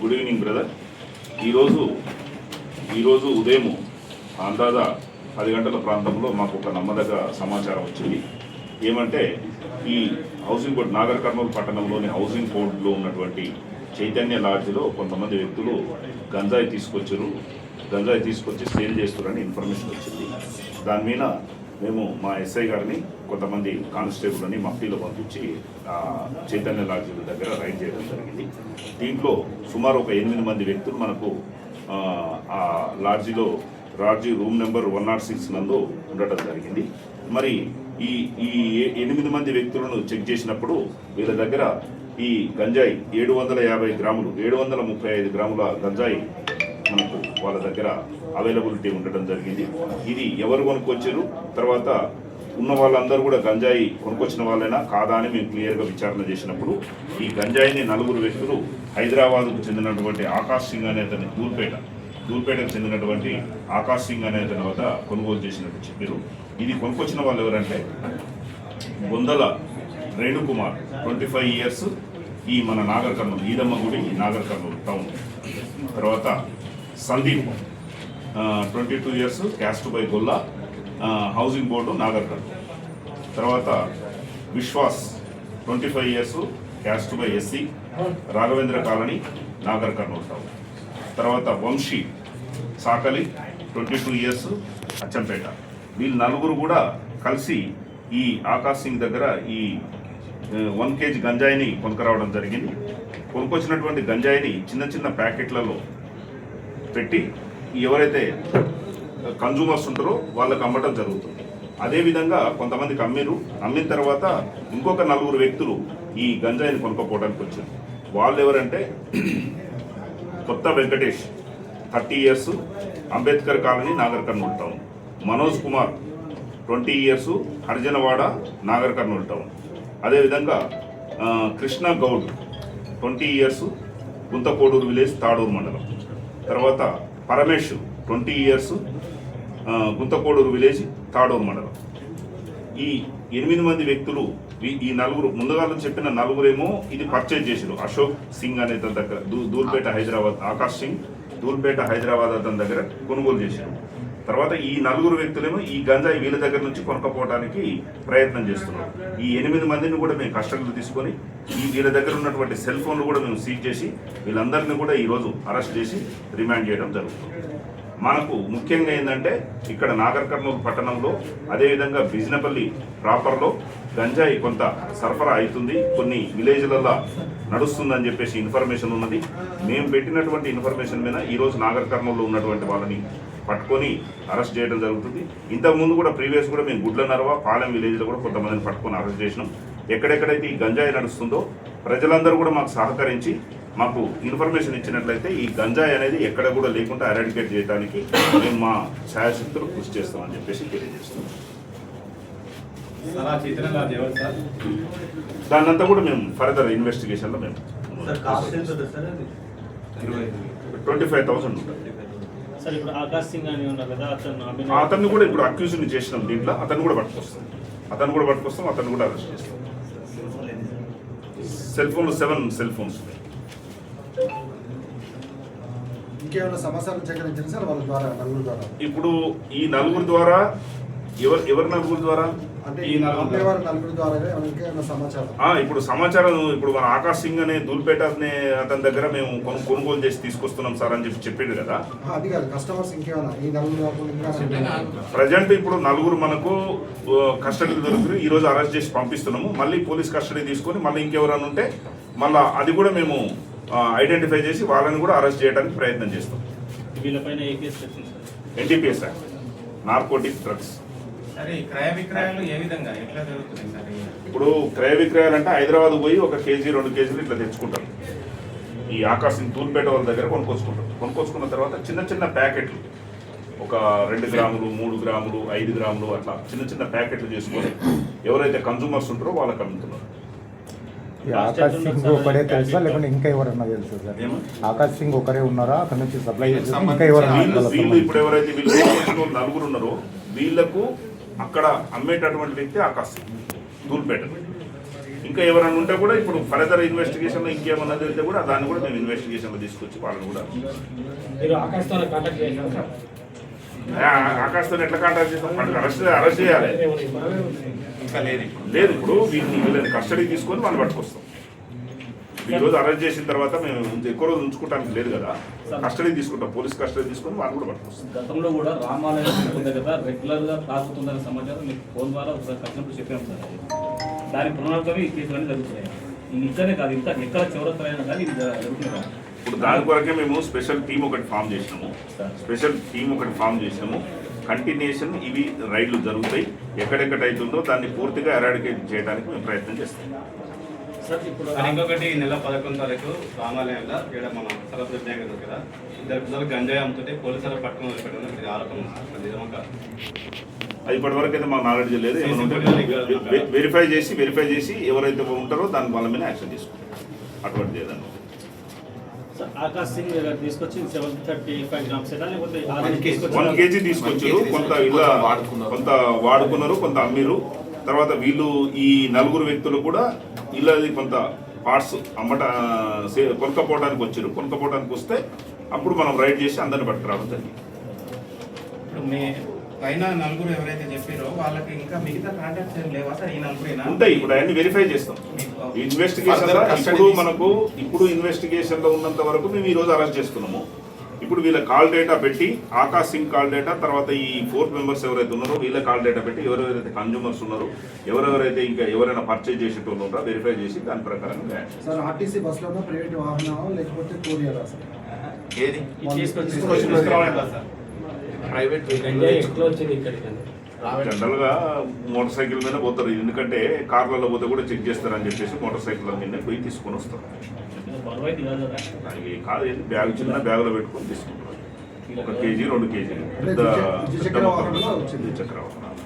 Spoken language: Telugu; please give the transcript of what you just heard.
Good evening brother. ఈరోజు ఉదయం అందాజా 10 గంటల ప్రాంతంలో మాకు ఒక నమ్మదగ్గ సమాచారం వచ్చింది. ఏమంటే ఈ హౌసింగ్ బోర్డ్ నాగర్ కర్నూలు పట్టణంలోని హౌసింగ్ బోర్డులో ఉన్నటువంటి చైతన్య లాడ్జ్లో కొంతమంది వ్యక్తులు గంజాయి తీసుకొచ్చి సేల్ చేస్తున్నారని ఇన్ఫర్మేషన్ వచ్చింది. దాని మీద మేము మా ఎస్ఐ గారిని కొంతమంది కానిస్టేబుల్ని మఫ్టీలో పంపించి చైతన్య లాడ్జ్ దగ్గర రైడ్ చేయడం జరిగింది. దీంట్లో సుమారు ఒక 8 మంది వ్యక్తులు మనకు ఆ లాడ్జీ రూమ్ నెంబర్ 106 నందు ఉండటం జరిగింది. మరి ఈ 8 మంది వ్యక్తులను చెక్ చేసినప్పుడు వీళ్ళ దగ్గర ఈ గంజాయి 750 గ్రాములు 735 గ్రాముల గంజాయి మనకు వాళ్ళ దగ్గర అవైలబిలిటీ ఉండటం జరిగింది. ఇది ఎవరు కొనుక్కొచ్చారు, తర్వాత ఉన్న వాళ్ళందరూ కూడా గంజాయి కొనుక్కొచ్చిన వాళ్ళైనా కాదా అని మేము క్లియర్గా విచారణ చేసినప్పుడు ఈ గంజాయిని 4 వ్యక్తులు హైదరాబాద్కు చెందినటువంటి ఆకాష్ సింగ్ అనే అతని దూల్పేటకు చెందినటువంటి ఆకాష్ సింగ్ అనే అతని వద్ద కొనుగోలు చేసినట్టు చెప్పారు. ఇది కొనుక్కొచ్చిన వాళ్ళు ఎవరంటే బొందల రేణుకుమార్ 25 ఇయర్స్, ఈ మన నాగర్ కర్నూలు ఈదమ్మ గుడి నాగర్ కర్నూలు టౌన్. తర్వాత Sandeep 22 years, caste by Golla, housing board Nagar Kurnool. తర్వాత Vishwas 25 years, caste by SC, Raghavendra colony Nagar Kurnool town. తర్వాత వంశీ సాకలి 22 ఇయర్స్, అచ్చంపేట. వీళ్ళు 4 కూడా కలిసి ఈ ఆకాష్ సింగ్ దగ్గర ఈ 1 kg గంజాయిని కొనుక్కరావడం జరిగింది. కొనుక్కొచ్చినటువంటి గంజాయిని చిన్న ప్యాకెట్లలో పెట్టి ఎవరైతే కన్జ్యూమర్స్ ఉంటారో వాళ్ళకి అమ్మటం జరుగుతుంది. అదేవిధంగా కొంతమందికి అమ్మిన తర్వాత ఇంకొక 4 వ్యక్తులు ఈ గంజాయిని కొనుక్కోపోవడానికి వచ్చారు. వాళ్ళు ఎవరంటే Kotha Venkatesh 30 years, Ambedkar colony Nagar Kurnool town. Manoj Kumar 20 years, Harjanawada Nagar Kurnool town. అదేవిధంగా కృష్ణ గౌడ్ 20 ఇయర్స్, గుంతకోడూరు విలేజ్ తాడూరు మండలం. తర్వాత పరమేష్ 20 ఇయర్స్, గుంతకోడూరు విలేజ్ తాడూరు మండలం. ఈ 8 మంది వ్యక్తులు ఈ 4 ముందుగా చెప్పిన 4 ఏమో ఇది పర్చేజ్ చేసారు. అశోక్ సింగ్ అనే తన దగ్గర దూల్పేట హైదరాబాద్, ఆకాష్ సింగ్ దూల్పేట హైదరాబాద్ అతని దగ్గర కొనుగోలు చేశారు. తర్వాత ఈ 4 వ్యక్తులేమో ఈ గంజాయి వీళ్ళ దగ్గర నుంచి కొనుక్కపోవడానికి ప్రయత్నం చేస్తున్నారు. ఈ 8 మందిని కూడా మేము కస్టడీలో తీసుకొని వీళ్ళ దగ్గర ఉన్నటువంటి సెల్ ఫోన్లు కూడా మేము సీజ్ చేసి వీళ్ళందరినీ కూడా ఈరోజు అరెస్ట్ చేసి రిమాండ్ చేయడం జరుగుతుంది. మనకు ముఖ్యంగా ఏంటంటే ఇక్కడ నాగర్ కర్నూలు పట్టణంలో అదేవిధంగా బిజినపల్లి ప్రాపర్లో గంజాయి కొంత సరఫరా అవుతుంది, కొన్ని విలేజ్లలో నడుస్తుందని చెప్పేసి ఇన్ఫర్మేషన్ ఉన్నది. మేము పెట్టినటువంటి ఇన్ఫర్మేషన్ మీద ఈరోజు నాగర్ కర్నూలులో ఉన్నటువంటి వాళ్ళని పట్టుకొని అరెస్ట్ చేయడం జరుగుతుంది. ఇంతకుముందు కూడా ప్రీవియస్ కూడా మేము గుడ్లనరవ పాలెం విలేజ్లో కూడా కొంతమందిని పట్టుకొని అరెస్ట్ చేసినాం. ఎక్కడెక్కడైతే ఈ గంజాయి నడుస్తుందో ప్రజలందరూ కూడా మాకు సహకరించి మాకు ఇన్ఫర్మేషన్ ఇచ్చినట్లయితే ఈ గంజాయి అనేది ఎక్కడ కూడా లేకుండా ఎరాడికేట్ చేయడానికి మేము మా ఛాయాశక్తులు కృషి చేస్తామని చెప్పేసి తెలియజేస్తున్నాం. దాన్నంతా కూడా మేము ఫర్దర్ ఇన్వెస్టిగేషన్లో మేము 25,000 ఉంటుంది. అతన్ని కూడా ఇప్పుడు అక్యూజ్ని చేసినాం. దీంట్లో అతన్ని కూడా పట్టుకొస్తాం, అతన్ని కూడా అరెస్ట్ చేస్తాం. సెల్ ఫోన్లు 7 సెల్ ఫోన్స్. ఇంకేమైనా సమాచారం సేకరించారు సార్ వాళ్ళ ద్వారా? 4 ద్వారా ఇప్పుడు ఈ 4 ద్వారా ఎవరు 4 ద్వారా అంటే ఈ 4 ద్వారా ఇంకేమైనా సమాచారం? ఇప్పుడు సమాచారం ఇప్పుడు మన ఆకాష్ సింగ్ అనే దూల్పేట అతని దగ్గర మేము కొనుగోలు చేసి తీసుకొస్తున్నాం సార్ అని చెప్పాడు కదా. అది కాదు, కస్టమర్స్ ఇంకేమైనా ఈ 4 ప్రజెంట్ ఇప్పుడు 4 మనకు కస్టడీ దొరుకుతుంది. ఈరోజు అరెస్ట్ చేసి పంపిస్తున్నాము. మళ్ళీ పోలీస్ కస్టడీ తీసుకొని మళ్ళీ ఇంకెవరైనా ఉంటే మళ్ళీ అది కూడా మేము ఐడెంటిఫై చేసి వాళ్ళని కూడా అరెస్ట్ చేయడానికి ప్రయత్నం చేస్తాం. NDPS act, narcotic drugs. ఇప్పుడు క్రయ విక్రయాలు అంటే హైదరాబాద్ పోయి 1 kg 2 kg ఇట్లా తెచ్చుకుంటారు. ఈ ఆకాశ్ దూల్పేట వాళ్ళ దగ్గర కొనుక్కొచ్చుకున్న తర్వాత చిన్న ప్యాకెట్లు ఒక 2 గ్రాములు 3 గ్రాములు 5 గ్రాములు అట్లా చిన్న ప్యాకెట్లు చేసుకొని ఎవరైతే కన్జ్యూమర్స్ ఉంటారో వాళ్ళకి అమ్ముతున్నారు. ఆకాష్ సింగ్ ఒకడే తెలుసా లేకుంటే ఇంకా ఎవరన్నా తెలుసా సార్? ఆకాష్ సింగ్ ఒకరే ఉన్నారా అక్కడ నుంచి సప్లై చేసి ఇంకా ఎవరైనా? ఇప్పుడు ఎవరైతే వీళ్ళు 4 ఉన్నారో వీళ్లకు అక్కడ అమ్మేటటువంటి వ్యక్తి ఆకాష్ సింగ్ దూల్పేట. ఇంకా ఎవరైనా ఉంటే కూడా ఇప్పుడు ఫర్దర్ ఇన్వెస్టిగేషన్లో ఇంకేమన్నా జరిగితే కూడా దాన్ని కూడా మేము ఇన్వెస్టిగేషన్లో తీసుకొచ్చి వాళ్ళని కూడా మీరు ఆకాశంతో కాంటాక్ట్ చేశారు సార్? ఆకాశంతో ఎట్లా కాంటాక్ట్ చేస్తాం? వాళ్ళకి అరెస్ట్ చేయాలి. లేదు ఇప్పుడు వీళ్ళని కస్టడీ తీసుకొని వాళ్ళు పట్టుకొస్తాం. ఈ రోజు అరెస్ట్ చేసిన తర్వాత మేము ఎక్కువ రోజు ఉంచుకోవడానికి లేదు కదా, కస్టడీ తీసుకుంటాం, పోలీస్ కస్టడీ తీసుకొని వాళ్ళు కూడా పట్టుకొస్తాం. గతంలో కూడా రామాలయం దగ్గర రెగ్యులర్ గా తాకుతుందనే సమాచారం మీకు ఫోన్ ద్వారా ఒకసారి కలిసినప్పుడు చెప్పాము సార్. దాని పునరావృతమే ఈ కేసులన్నీ జరుగుతున్నాయి. ఇది ఇక్కడనే కాదు, ఇంకా ఎక్కడ చివరస్తలైనా కానీ ఇది జరుగుతున్నాయి. ఇప్పుడు దాని కొరకే మేము స్పెషల్ టీం ఒకటి ఫామ్ చేసినాము. కంటిన్యూషన్ ఇవి రైడ్లు జరుగుతాయి. ఎక్కడెక్కడ అవుతుందో దాన్ని పూర్తిగా ఎరాడికేట్ చేయడానికి మేము ప్రయత్నం చేస్తాం. సార్ ఇప్పుడు ఇంకొకటి నెల 11 తారీఖు రామాలయంలో ఇక్కడ మన సరస్వతి దగ్గర కదా ఇద్దరు పిల్లలు గంజాయి అమ్ముతుంటే పోలీసులు పట్టుకుని వదిలిపెట్టడం ఇది ఆరోపణ అది నిజమా? అది ఇప్పటివరకు అయితే మాకు నాలెడ్జ్ లేదు. వెరిఫై చేసి ఎవరైతే ఉంటారో దాని వాళ్ళ మీద యాక్షన్ తీసుకుంటాం. అటువంటిది ఏదన్నా ఆకాశ్ సింగ్ తీసుకొచ్చి 735 grams లేకపోతే 1 kg తీసుకొచ్చారు. కొంత వాడుకున్నారు, కొంత అమ్మిరు. తర్వాత వీళ్ళు ఈ 4 వ్యక్తులు కూడా ఇళ్ళది కొంత పార్ట్స్ కొనుక్కపోవడానికి వచ్చారు. కొనుక్కపోవడానికి వస్తే అప్పుడు మనం రైడ్ చేసి అందరిని పట్టుకురావడం జరిగింది. ఇప్పుడు మీ పైన 4 ఎవరైతే చెప్పారో వాళ్ళకి ఇంకా మిగతా కాంటాక్ట్స్ ఏం లేవా సార్? ఈ 4 ఉంటాయి. ఇప్పుడు అవన్నీ వెరిఫై చేస్తాం. ఇన్వెస్టిగేషన్ ఇప్పుడు ఇన్వెస్టిగేషన్ లో ఉన్నంత వరకు మేము ఈ రోజు అరెస్ట్ చేస్తున్నాము. ఇప్పుడు వీళ్ళ కాల్ డేటా పెట్టి ఆకాశ్ సింగ్ కాల్ డేటా, తర్వాత ఈ 4 మెంబర్స్ ఎవరైతే ఉన్నారో వీళ్ళ కాల్ డేటా పెట్టి ఎవరెవరైతే కన్జ్యూమర్స్ ఉన్నారో ఎవరెవరైతే ఇంకా ఎవరైనా పర్చేజ్ చేసేటోళ్ళు ఉన్నారో వెరిఫై చేసి దాని ప్రకారంగా సార్ ఆర్టీసీ బస్సులో ప్రైవేట్ వాహనం లేకపోతే కోరియరా సార్? ఏది ప్రైవేట్ ఎట్లా వచ్చింది ఇక్కడికి? జనరల్ గా మోటార్ సైకిల్ మీద పోతారు. ఎందుకంటే కార్లలో పోతే కూడా చెక్ చేస్తారని చెప్పేసి మోటార్ సైకిల్ మీద పోయి తీసుకొని వస్తారు. దానికి కాదు, బ్యాగ్ చిన్న బ్యాగులో పెట్టుకొని తీసుకుంటారు. 1 kg 2 kg ద్విచక్ర వాహనాలు వచ్చింది. ద్విచక్ర వాహనాలు.